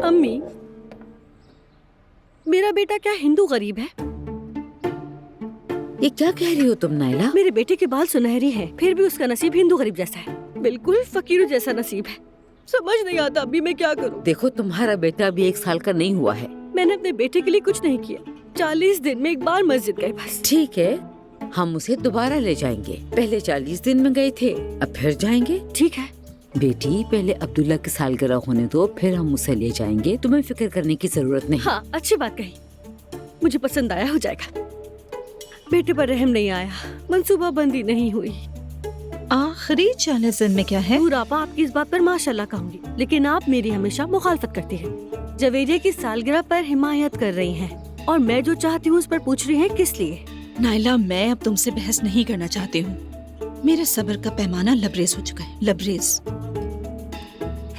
अम्मी, मेरा बेटा क्या हिंदू गरीब है? ये क्या कह रही हो तुम नायला? मेरे बेटे के बाल सुनहरी हैं, फिर भी उसका नसीब हिंदू गरीब जैसा है। बिल्कुल फकीरों जैसा नसीब है। समझ नहीं आता अभी मैं क्या करूं। देखो तुम्हारा बेटा अभी 1 साल का नहीं हुआ है। मैंने अपने बेटे के लिए कुछ नहीं किया। 40 दिन में एक बार मस्जिद गए बस। ठीक है, हम उसे दोबारा ले जाएंगे। पहले 40 दिन में गए थे, अब फिर जाएंगे। ठीक है बेटी, पहले अब्दुल्ला की सालगिरह होने दो, फिर हम उसे ले जाएंगे। तुम्हें फिक्र करने की जरूरत नहीं। हाँ, अच्छी बात कही। मुझे पसंद आया, हो जाएगा। बेटे पर रहम नहीं आया, मंसूबा बंदी नहीं हुई। आखिरी 40 दिन में क्या है? बुरापा आपकी इस बात पर माशाल्लाह कहूंगी, लेकिन आप मेरी हमेशा मुखालफत करती हैं। जवेरिया की सालगिरह पर हिमायत कर रही हैं और मैं जो चाहती हूँ उस पर पूछ रही हैं किस लिए? नायला, मैं अब तुमसे बहस नहीं करना चाहती हूँ। मेरे सब्र का पैमाना लबरेज हो चुका है, लबरेज।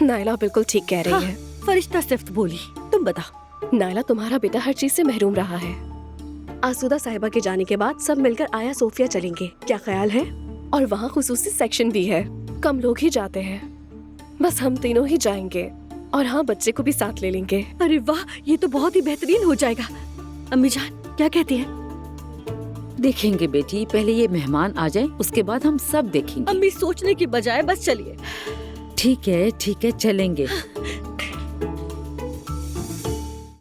नायला बिल्कुल ठीक कह रही है। फरिश्ता सिफ्त बोली, तुम बताओ। नायला, तुम्हारा बेटा हर चीज से महरूम रहा है। आसूदा साहिबा के जाने के बाद सब मिलकर आया सोफिया चलेंगे, क्या ख्याल है? और वहाँ खुसूसी सेक्शन भी है, कम लोग ही जाते हैं। बस हम तीनों ही जाएंगे और हाँ, बच्चे को भी साथ ले लेंगे। अरे वाह, ये तो बहुत ही बेहतरीन हो जाएगा। अम्मी जान क्या कहती है? देखेंगे बेटी, पहले ये मेहमान आ जाएं, उसके बाद हम सब देखेंगे। अम्मी सोचने की बजाय बस चलिए। ठीक है चलेंगे।